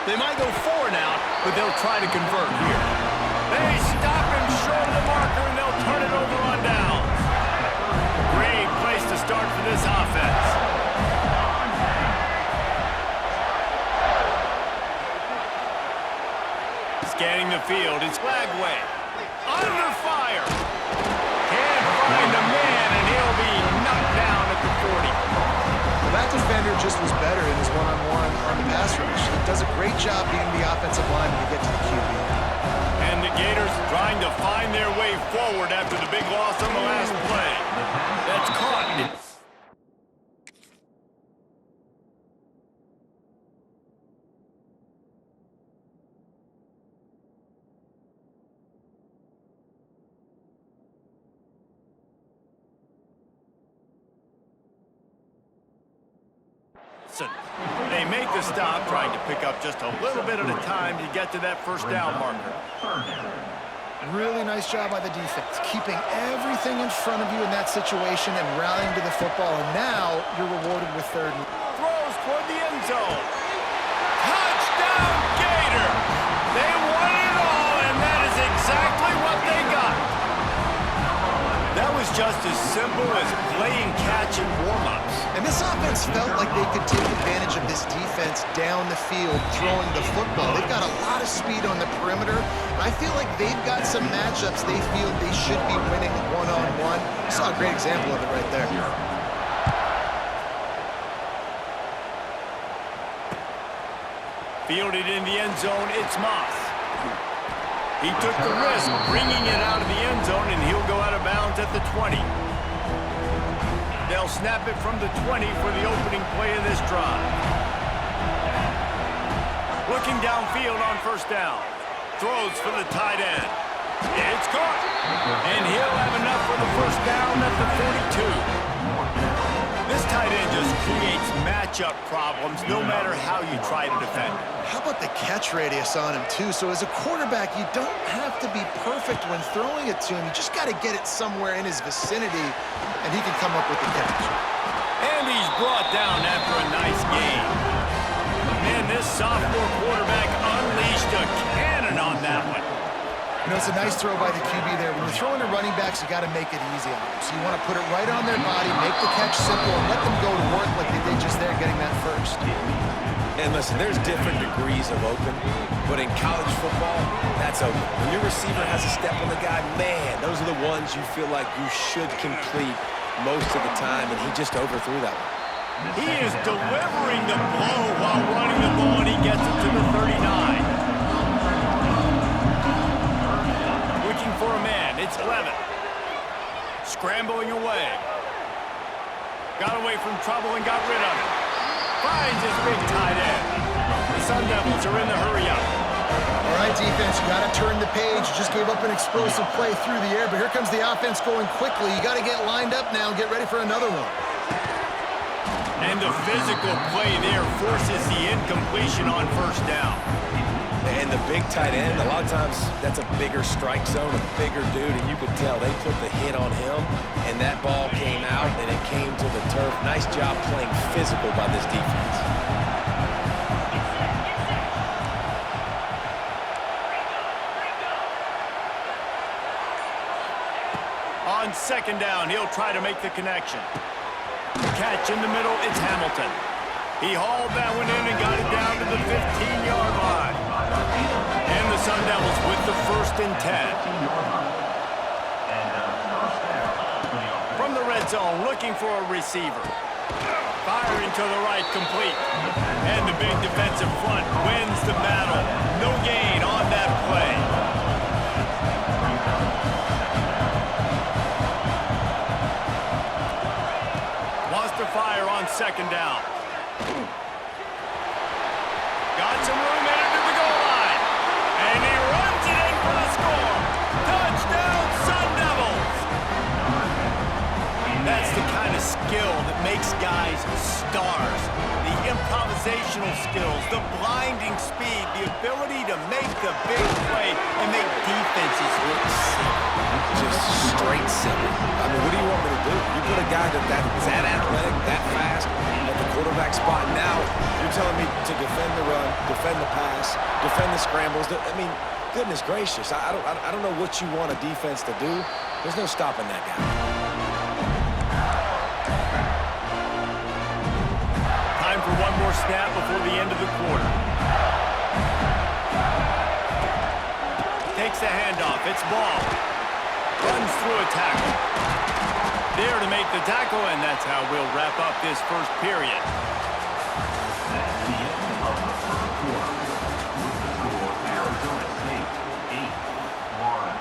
They might go for it now, but they'll try to convert here. They stop him short of the marker, and they'll turn it over on downs. Great place to start for this offense. Scanning the field, it's Flagway. Under fire. Can't find the man, and he'll be knocked down at the 40. That defender just was better in his one-on-one on the pass rush. He does a great job being the offensive lineman to get to the QB. And the Gators trying to find their way forward after the big loss on the last play. That's caught. They make the stop, trying to pick up just a little bit at a time to get to that first down marker. Really nice job by the defense, keeping everything in front of you in that situation and rallying to the football. And now you're rewarded with third. Throws toward the end zone. Touchdown, Gator! They won it all, and that is exactly what they got. That was just as simple as playing catch in warm-ups. And this offense felt like they could take advantage of this defense down the field, throwing the football. They've got a lot of speed on the perimeter. And I feel like they've got some matchups they feel they should be winning one-on-one. Saw a great example of it right there. Fielded in the end zone, it's Moss. He took the risk, bringing it out of the end zone, and he'll go out of bounds at the 20. They'll snap it from the 20 for the opening play of this drive. Looking downfield on first down. Throws for the tight end. It's caught. And he'll have enough for the first down at the 42. This tight end just creates matchup problems no matter how you try to defend. How about the catch radius on him, too? So as a quarterback, you don't have to be perfect when throwing it to him. You just got to get it somewhere in his vicinity, and he can come up with the catch. And he's brought down after a nice game. Man, this sophomore quarterback unleashed a cannon on that one. You know, it's a nice throw by the QB there. When you're throwing to running backs, you got to make it easy on them. So you want to put it right on their body, make the catch simple, and let them go to work like they did just there, getting that first. And listen, there's different degrees of open, but in college football, that's open. When your receiver has a step on the guy, man, those are the ones you feel like you should complete most of the time, and he just overthrew that one. He is delivering the blow while running the ball, and he gets it to the 39. Looking for a man, it's Levin. Scrambling away. Got away from trouble and got rid of it. Finds his big tight end. The Sun Devils are in the hurry-up. All right, defense, you got to turn the page. You just gave up an explosive play through the air, but here comes the offense going quickly. You got to get lined up now and get ready for another one. And the physical play there forces the incompletion on first down. And the big tight end, a lot of times that's a bigger strike zone, a bigger dude, and you could tell they put the hit on him, and that ball came out, and it came to the turf. Nice job playing physical by this defense. On second down, he'll try to make the connection. Catch in the middle, it's Hamilton. He hauled that one in and got it down to the 15-yard line. And the Sun Devils with the 1st and 10. From the red zone, looking for a receiver. Firing to the right, complete. And the big defensive front wins the battle. No gain on that play. Wants to fire on second down. Got some room in to the goal line. And he runs it in for the score. Touchdown, Sun Devils. That's the kind of skill that makes guys stars. The improvisational skills, the blinding speed, the ability to make the big play and make defenses look sick. Just straight simple. I mean, what do you want me to do? You put a guy that's that athletic, that fast, at the quarterback spot. Now you're telling me to defend the run, defend the pass, defend the scrambles. I mean, goodness gracious, I don't know what you want a defense to do. There's no stopping that guy. Time for one more snap before the end of the quarter. Takes the handoff. It's ball. Runs through a tackle. There to make the tackle, and that's how we'll wrap up this first period. That's the end of the first quarter. The score, Arizona State 8, Florida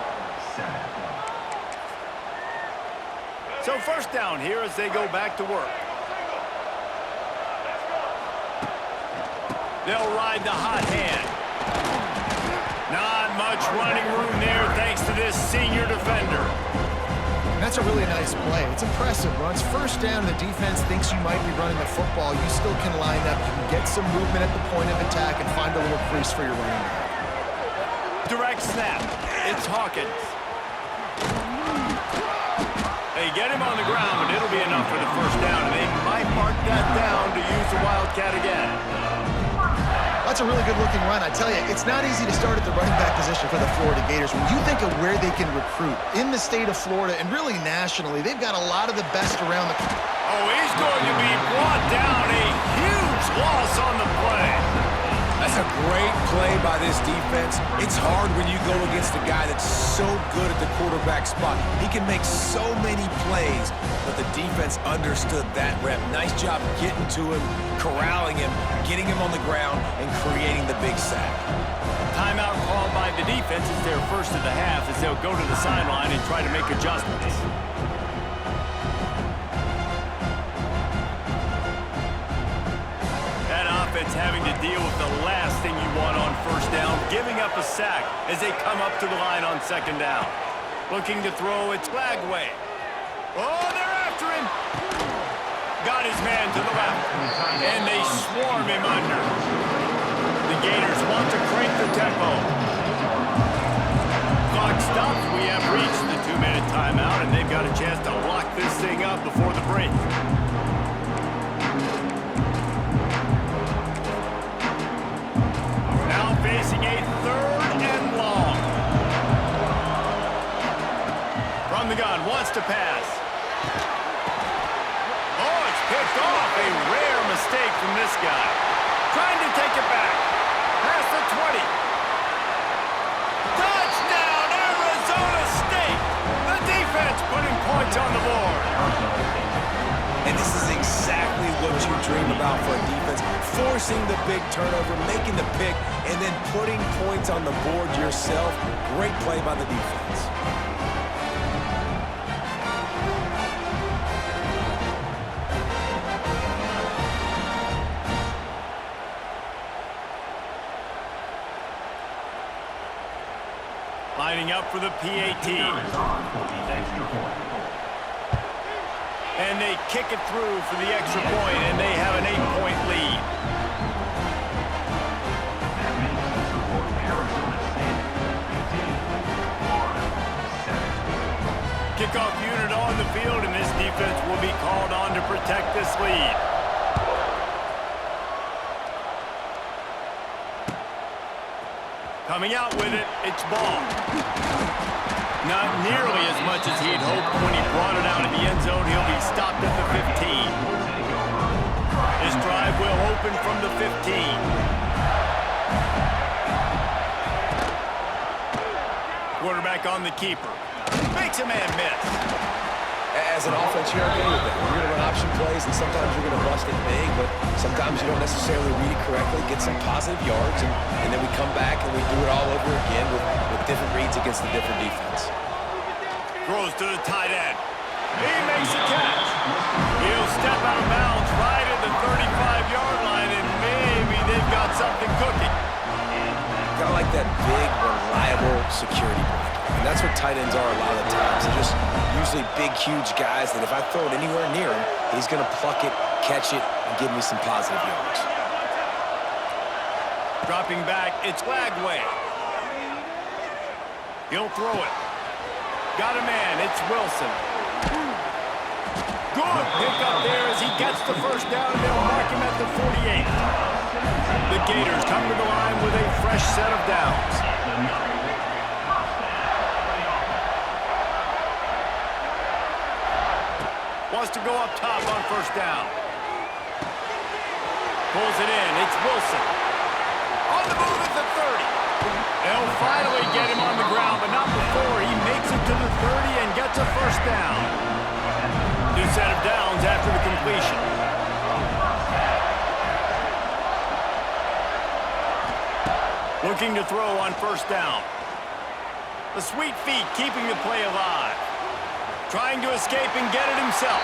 7. So first down here as they go back to work. They'll ride the hot hand. Not much running room there thanks to this senior defender. That's a really nice play. It's impressive. When it's first down, the defense thinks you might be running the football. You still can line up. You can get some movement at the point of attack and find a little crease for your running back. Direct snap. It's Hawkins. They get him on the ground, but it'll be enough for the first down, and they might mark that down to use the Wildcat again. That's a really good-looking run. I tell you, it's not easy to start at the running back position for the Florida Gators. When you think of where they can recruit in the state of Florida and really nationally, they've got a lot of the best around the... Oh, he's going to be brought down. A huge loss on the play. That's a great play by this defense. It's hard when you go against a guy that's so good at the quarterback spot. He can make so many plays, but the defense understood that rep. Nice job getting to him, corralling him, getting him on the ground, and creating the big sack. Timeout called by the defense is their first of the half as they'll go to the sideline and try to make adjustments. Offense having to deal with the last thing you want on first down, giving up a sack as they come up to the line on second down. Looking to throw, it's Flagway. Oh, they're after him. Got his man to the left, and they swarm him under. The Gators want to crank the tempo. Clock stops. We have reached the 2-minute timeout, and they've got a chance to lock this thing up before the break. Facing a third and long. From the gun, wants to pass. Oh, it's picked off. A rare mistake from this guy. Trying to take it back. Past the 20. Touchdown, Arizona State. The defense putting points on the board. And this is exactly what you dream about for a defense. Forcing the big turnover, making the pick, and then putting points on the board yourself. Great play by the defense. Lining up for the PAT. And they kick it through for the extra point, and they have an 8-point lead. Kickoff unit on the field, and this defense will be called on to protect this lead. Coming out with it, it's ball. Not nearly as much as he'd hoped when he brought it out in the end zone. He'll be stopped at the 15. This drive will open from the 15. Quarterback on the keeper. Makes a man miss. As an offense, you're okay with that. You're going to run option plays, and sometimes you're going to bust it big, but sometimes you don't necessarily read it correctly, get some positive yards, and then we come back and we do it all over again with different reads against the different defense. Throws to the tight end. He makes a catch. He'll step out of bounds right at the 35-yard line, and maybe they've got something cooking. Kind of like that big, reliable security blanket. And that's what tight ends are a lot of the times. They're just usually big, huge guys that if I throw it anywhere near him, he's going to pluck it, catch it, and give me some positive yards. Dropping back, it's Flagway. He'll throw it. Got a man, it's Wilson. Good pick up there as he gets the first down, and they'll mark him at the 48. The Gators come to the line with a fresh set of downs. Wants to go up top on first down. Pulls it in. It's Wilson. On the move at the 30. They'll finally get him on the ground, but not before he makes it to the 30 and gets a first down. New set of downs after the completion. Looking to throw on first down. The sweet feet keeping the play alive. Trying to escape and get it himself.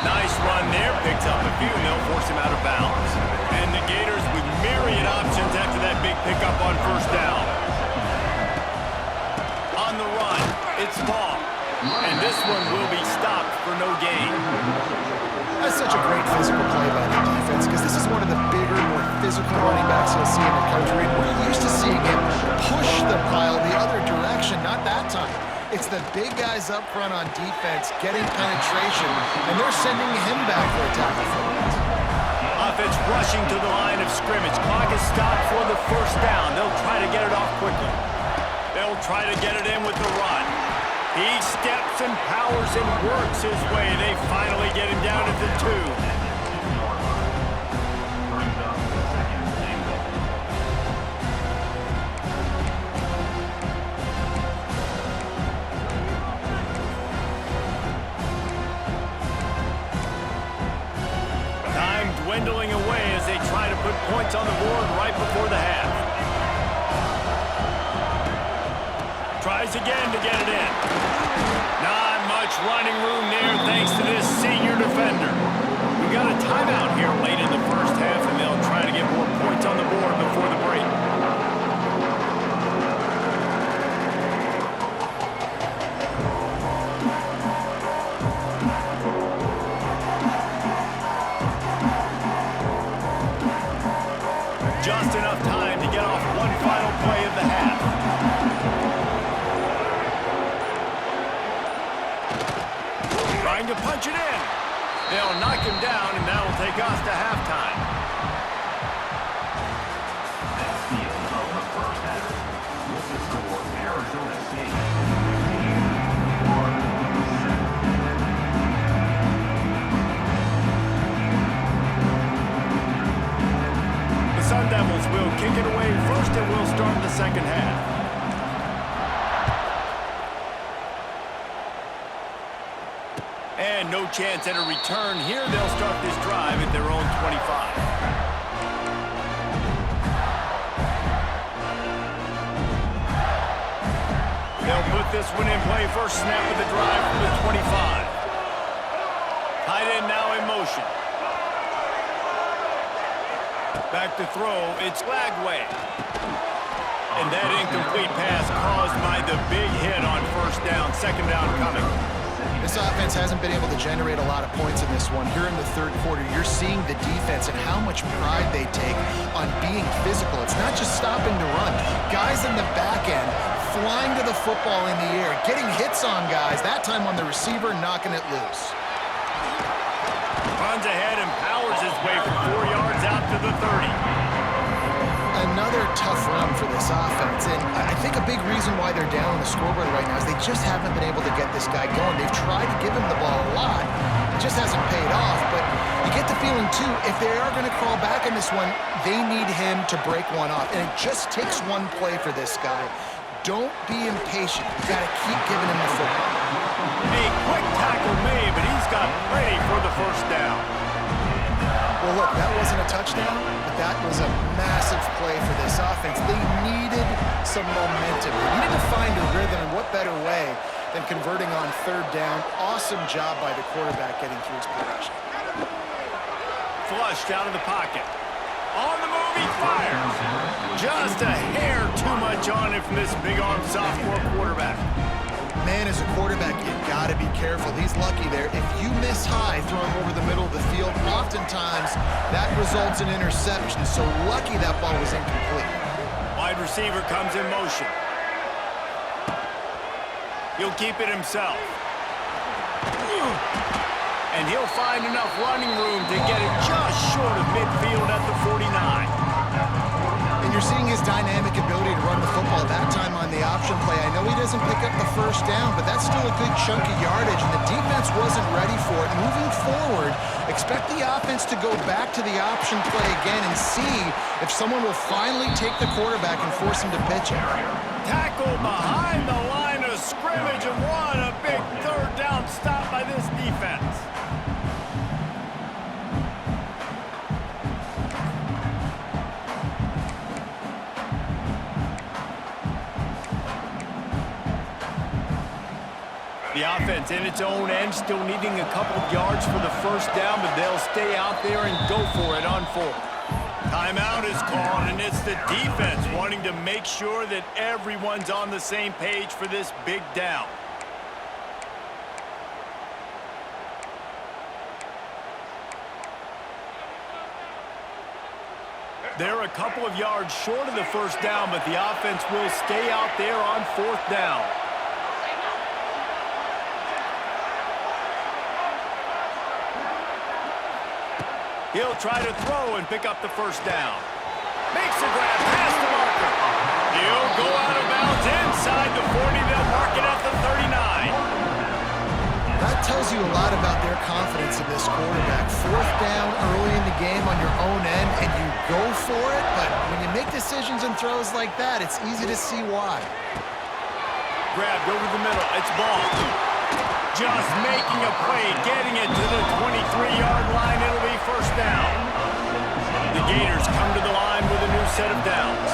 Nice run there. Picks up a few and they'll force him out of bounds. And the Gators with myriad options after that big pickup on first down. On the run, it's Ball. And this one will be stopped for no gain. That's such a great physical play by the defense because this is one of the bigger, more physical running backs you'll see in the country. And we're used to seeing him push the pile the other direction, not that time. It's the big guys up front on defense getting penetration, and they're sending him back for a tackle for it. Offense rushing to the line of scrimmage. Clock is stopped for the first down. They'll try to get it off quickly. They'll try to get it in with the run. He steps and powers and works his way. They finally get him down at the 2. Dwindling away as they try to put points on the board right before the half. Tries again to get it in. Not much running room there thanks to this senior defender. We got a timeout here late in the first half, and they'll try to get more points on the board before the break. Just enough time to get off one final play of the half. Trying to punch it in. They'll knock him down, and that'll take us to halftime. That's the end of the first half. With the score, Arizona State 15. Sun Devils will kick it away first, and we'll start the second half. And no chance at a return here. They'll start this drive at their own 25. They'll put this one in play. First snap of the drive from the 25. Tight end now in motion. Back to throw, it's Lagway. And that incomplete pass caused by the big hit on first down, second down coming. This offense hasn't been able to generate a lot of points in this one. Here in the third quarter, you're seeing the defense and how much pride they take on being physical. It's not just stopping to run. Guys in the back end flying to the football in the air, getting hits on guys, that time on the receiver, knocking it loose. Runs ahead and powers his way for 4 yards out to the 30. Another tough run for this offense, and I think a big reason why they're down on the scoreboard right now is they just haven't been able to get this guy going. They've tried to give him the ball a lot. It just hasn't paid off, but you get the feeling, too, if they are going to crawl back in this one, they need him to break one off, and it just takes one play for this guy. Don't be impatient. You got to keep giving him the football. A quick tackle made, but he's got plenty for the first down. Well, look, that wasn't a touchdown, but that was a massive play for this offense. They needed some momentum. They needed to find a rhythm, and what better way than converting on third down. Awesome job by the quarterback getting through his progression. Flushed out of the pocket. On the move, he fires. Just a hair too much on him from this big-armed sophomore quarterback. Man, as a quarterback, you got to be careful. He's lucky there. If you miss high throwing over the middle of the field, oftentimes that results in interception. So lucky that ball was incomplete. Wide receiver comes in motion. He'll keep it himself. And he'll find enough running room to get it just short of midfield at the 49. you're seeing his dynamic ability to run the football, that time on the option play. I know he doesn't pick up the first down, but that's still a good chunk of yardage, and the defense wasn't ready for it. Moving forward, expect the offense to go back to the option play again and see if someone will finally take the quarterback and force him to pitch it. Tackle behind the line of scrimmage, and what a big third down stop by this defense. The offense in its own end, still needing a couple of yards for the first down, but they'll stay out there and go for it on fourth. Timeout is called, and it's the defense wanting to make sure that everyone's on the same page for this big down. They're a couple of yards short of the first down, but the offense will stay out there on fourth down. He'll try to throw and pick up the first down. Makes a grab past the marker. He'll go out of bounds inside the 40. They'll mark it at the 39. That tells you a lot about their confidence in this quarterback. Fourth down early in the game on your own end, and you go for it, but when you make decisions and throws like that, it's easy to see why. Grabbed over the middle. It's ball. Just making a play, getting it to the 23-yard line. It'll be first down. The Gators come to the line with a new set of downs.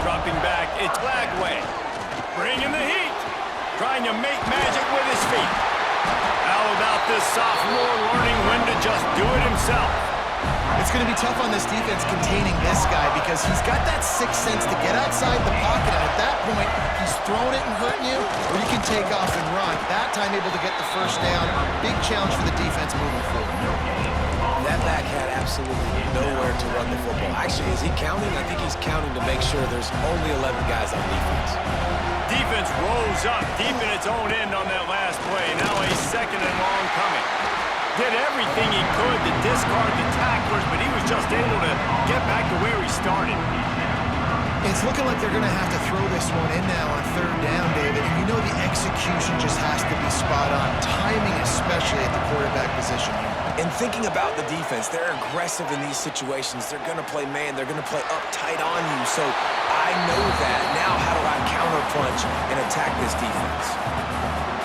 Dropping back, it's Lagway. Bringing the heat. Trying to make magic with his feet. How about this sophomore learning when to just do it himself? It's going to be tough on this defense containing this guy because he's got that sixth sense to get outside the pocket, and at that point, he's throwing it and hurting you, or you can take off and run. That time able to get the first down. Big challenge for the defense moving forward. That back had absolutely nowhere to run the football. Actually, is he counting? I think he's counting to make sure there's only 11 guys on defense. Defense rose up deep in its own end on that last play. Now a second and long coming. Did everything he could to discard the tacklers, but he was just able to get back to where he started. It's looking like they're going to have to throw this one in now on third down, David. And you know the execution just has to be spot on. Timing, especially at the quarterback position here. And thinking about the defense, they're aggressive in these situations. They're going to play man. They're going to play up tight on you. So I know that. Now how do I counterpunch and attack this defense?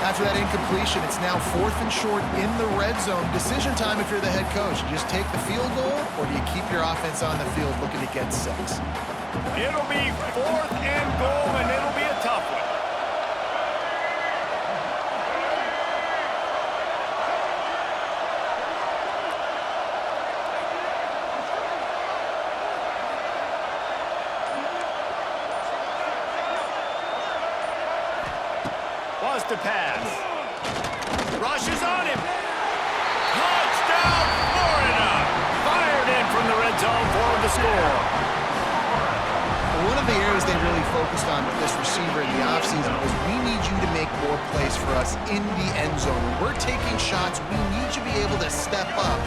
After that incompletion, it's now fourth and short in the red zone. Decision time if you're the head coach. You just take the field goal, or do you keep your offense on the field looking to get 6? It'll be fourth and goal, and it'll be a tough one. Was to pass. Rushes on him. Touchdown, Florida! Fired in from the red zone for the score. One of the areas they really focused on with this receiver in the offseason was we need you to make more plays for us in the end zone. When we're taking shots, we need you to be able to step up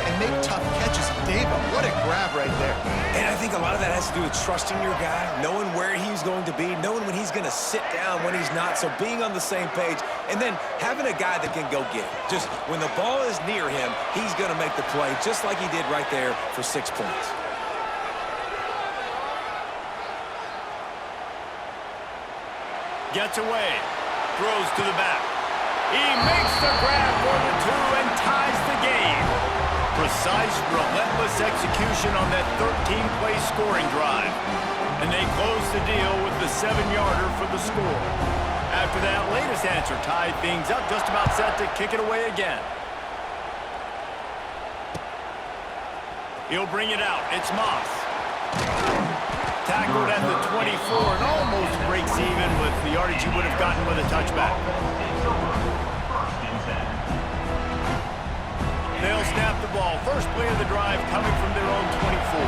and make tough catches. David, what a grab right there. And I think a lot of that has to do with trusting your guy, knowing where he's going to be, knowing when he's going to sit down, when he's not, so being on the same page, and then having a guy that can go get it. Just when the ball is near him, he's going to make the play, just like he did right there for 6 points. Gets away, throws to the back. He makes the grab for the 2 and ties the game. Precise, relentless execution on that 13-play scoring drive. And they close the deal with the 7-yarder for the score. After that latest answer tied things up, just about set to kick it away again. He'll bring it out. It's Moss. Tackled at the 24 and almost breaks even with the yardage he would have gotten with a touchback. They'll snap the ball. First play of the drive coming from their own 24.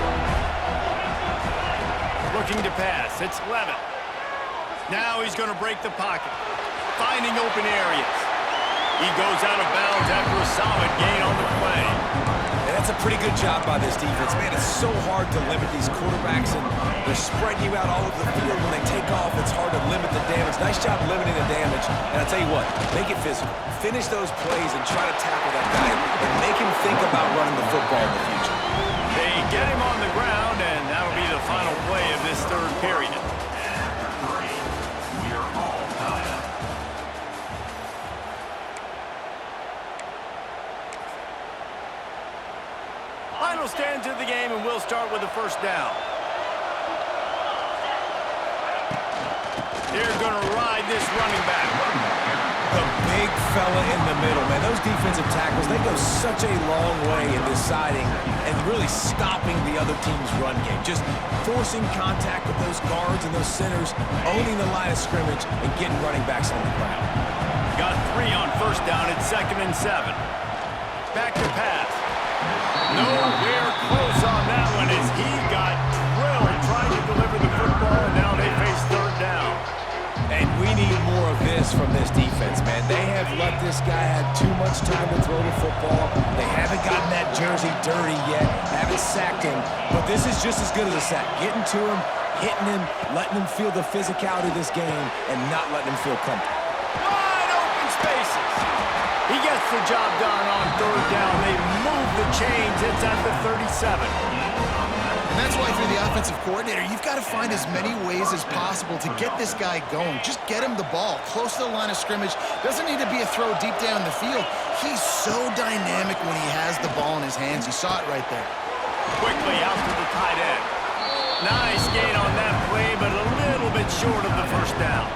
Looking to pass. It's Levitt. Now he's going to break the pocket. Finding open areas. He goes out of bounds after a solid gain on the play. And that's a pretty good job by this defense. Man, it's so hard to limit these quarterbacks, and they're spreading you out all over the field. When they take off, it's hard to limit the damage. Nice job limiting the damage. And I'll tell you what, make it physical. Finish those plays and try to tackle that guy and make him think about running the football in the future. They get him on the ground, and that'll be the final play of this third period. We are all tied up. Final stands of the game, and we'll start with the first down. They're going to ride this running back. The big fella in the middle, man. Those defensive tackles, they go such a long way in deciding and really stopping the other team's run game. Just forcing contact with those guards and those centers, owning the line of scrimmage, and getting running backs on the ground. Got 3 on first down. It's 2nd and 7. Back to pass. Nowhere close on that one as he got drilled trying to deliver the football, and now they face third down. And we need more of this from this defense, man. They have let this guy have too much time to throw the football. They haven't gotten that jersey dirty yet, haven't sacked him, but this is just as good as a sack. Getting to him, hitting him, letting him feel the physicality of this game, and not letting him feel comfortable. Wide open spaces. He gets the job done on third down. They move the chains. It's at the 37. And that's why if you're the offensive coordinator, you've got to find as many ways as possible to get this guy going. Just get him the ball close to the line of scrimmage. Doesn't need to be a throw deep down the field. He's so dynamic when he has the ball in his hands. You saw it right there. Quickly out to the tight end. Nice gain on that play, but a little bit short of the first down.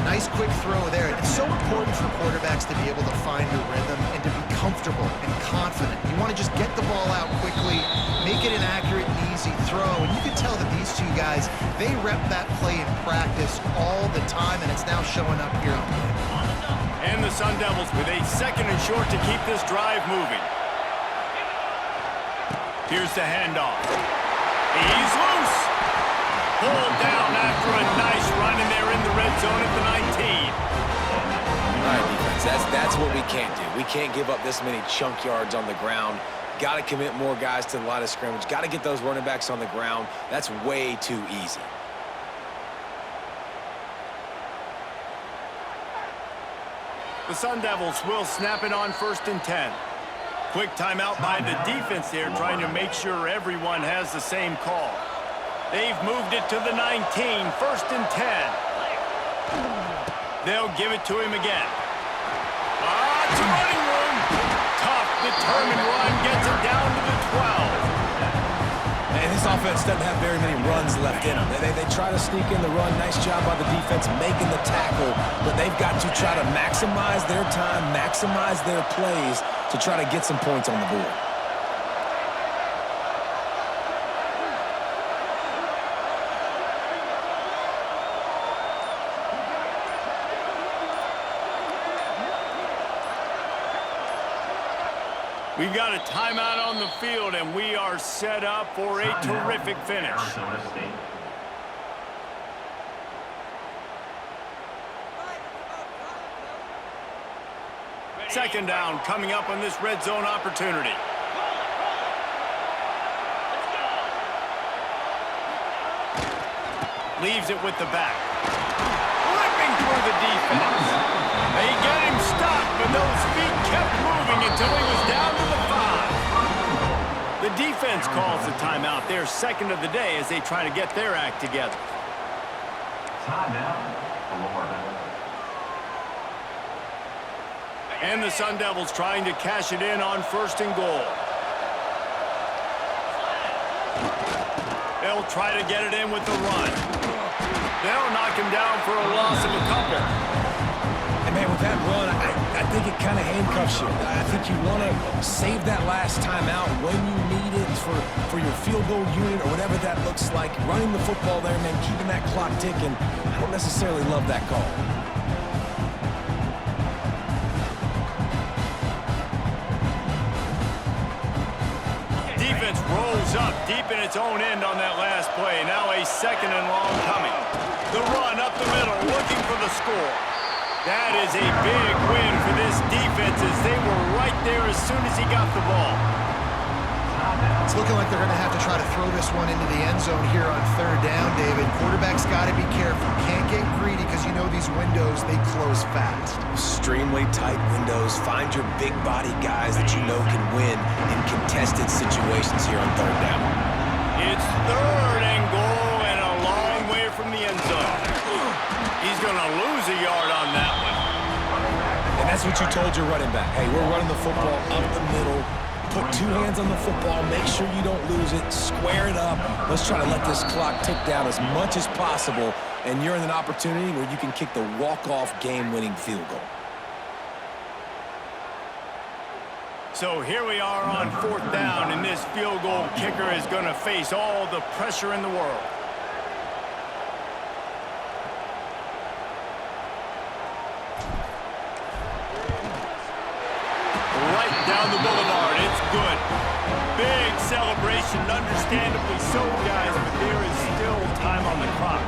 Nice quick throw there. It's so important for quarterbacks to be able to find a rhythm and to be comfortable and confident. You want to just get the ball out quickly, make it an accurate and easy throw. And you can tell that these two guys, they rep that play in practice all the time, and it's now showing up here on game. And the Sun Devils with a 2nd and short to keep this drive moving. Here's the handoff. He's loose. Pulled down after a nice run, and they're in the red zone at the 19. All right, defense, that's what we can't do. We can't give up this many chunk yards on the ground. Got to commit more guys to the line of scrimmage. Got to get those running backs on the ground. That's way too easy. The Sun Devils will snap it on 1st and 10. Quick timeout by the defense there, trying to make sure everyone has the same call. They've moved it to the 19, 1st and 10. They'll give it to him again. It's a running room. Tough, determined run, gets it down to the 12. And this offense doesn't have very many runs left in them. They try to sneak in the run. Nice job by the defense making the tackle, but they've got to try to maximize their time, maximize their plays to try to get some points on the board. We've got a timeout on the field, and we are set up for a terrific finish. Arizona State. Second down coming up on this red zone opportunity. Leaves it with the back. Ripping through the defense. They get him stopped, but those feet kept moving until he was down to the 5. The defense calls the timeout, their 2nd of the day, as they try to get their act together. Timeout, Florida. And the Sun Devils trying to cash it in on 1st and goal. They'll try to get it in with the run. They'll knock him down for a loss of a couple. And man, with that run, I think it kind of handcuffs you. I think you want to save that last time out when you need it for your field goal unit or whatever that looks like. Running the football there, man, keeping that clock ticking. I don't necessarily love that call. Defense rolls up deep in its own end on that last play. Now a 2nd and long coming. The run up the middle, looking for the score. That is a big win for this defense as they were right there as soon as he got the ball. It's looking like they're going to have to try to throw this one into the end zone here on third down, David. Quarterback's got to be careful. Can't get greedy because you know these windows, they close fast. Extremely tight windows. Find your big body guys that you know can win in contested situations here on third down. It's third and goal and a long way from the end zone. He's going to lose a yard on that one. And that's what you told your running back. Hey, we're running the football up the middle. Put two hands on the football. Make sure you don't lose it. Square it up. Let's try to let this clock tick down as much as possible. And you're in an opportunity where you can kick the walk-off game-winning field goal. So here we are on fourth down, and this field goal kicker is going to face all the pressure in the world. Right down the boulevard, it's good. Big celebration, understandably so, guys, but there is still time on the clock.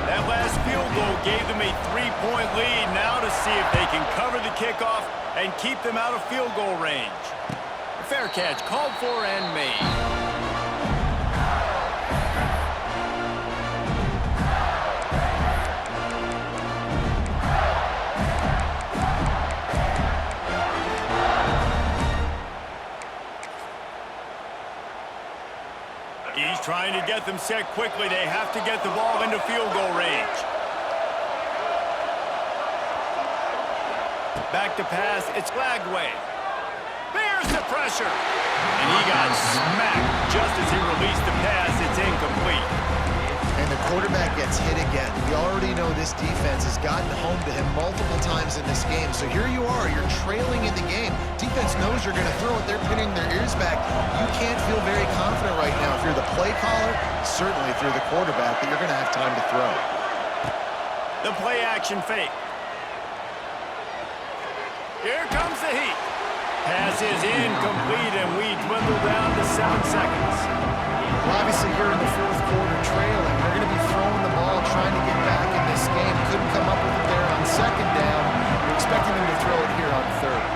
That last field goal gave them a 3-point lead. Now to see if they can cover the kickoff and keep them out of field goal range. A fair catch called for and made. He's trying to get them set quickly. They have to get the ball into field goal range. Back to pass. It's Lagway. There's the pressure. And he got smacked just as he released the pass. It's incomplete. And the quarterback gets hit again. We already know this defense has gotten home to him multiple times in this game. So here you are, you're trailing in the game. Defense knows you're going to throw it. They're pinning their ears back. You can't feel very confident right now. If you're the play caller, certainly if you're the quarterback, that you're going to have time to throw. The play action fake. Here comes the heat. Pass is incomplete, and we dwindle down to 7 seconds. Well, obviously, here in the fourth quarter trailing, they're going to be throwing the ball, trying to get back in this game. Couldn't come up with it there on second down. We're expecting them to throw it here on third.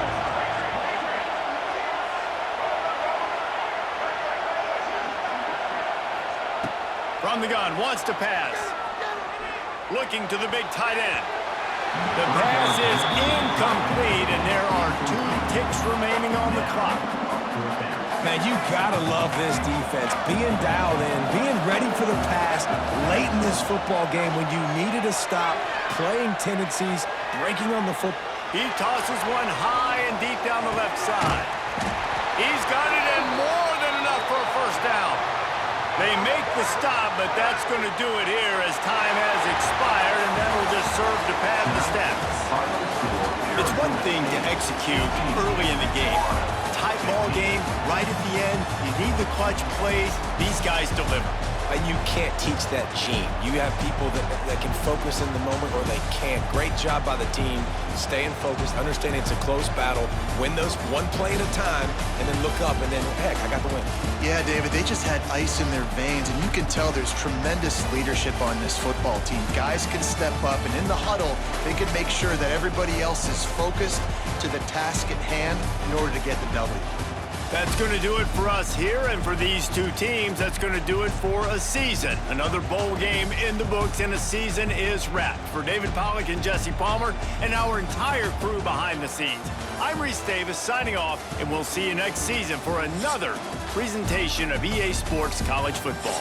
From the gun, wants to pass. Looking to the big tight end. The pass is incomplete, and there are 2 ticks remaining on the clock. Man, you gotta love this defense. Being dialed in, being ready for the pass late in this football game when you needed a stop, playing tendencies, breaking on the foot. He tosses one high and deep down the left side. He's got it and more than enough for a first down. They make the stop, but that's going to do it here as time has expired, and that will just serve to pad the stats. It's one thing to execute early in the game. Tight ball game, right at the end, you need the clutch plays. These guys deliver. And you can't teach that gene. You have people that can focus in the moment or they can't. Great job by the team, staying focused, understanding it's a close battle, win those one play at a time, and then look up and then, heck, I got the win. Yeah, David, they just had ice in their veins, and you can tell there's tremendous leadership on this football team. Guys can step up, and in the huddle, they can make sure that everybody else is focused to the task at hand in order to get the W. That's going to do it for us here, and for these 2 teams, that's going to do it for a season. Another bowl game in the books, and a season is wrapped. For David Pollack and Jesse Palmer, and our entire crew behind the scenes, I'm Reese Davis signing off, and we'll see you next season for another presentation of EA Sports College Football.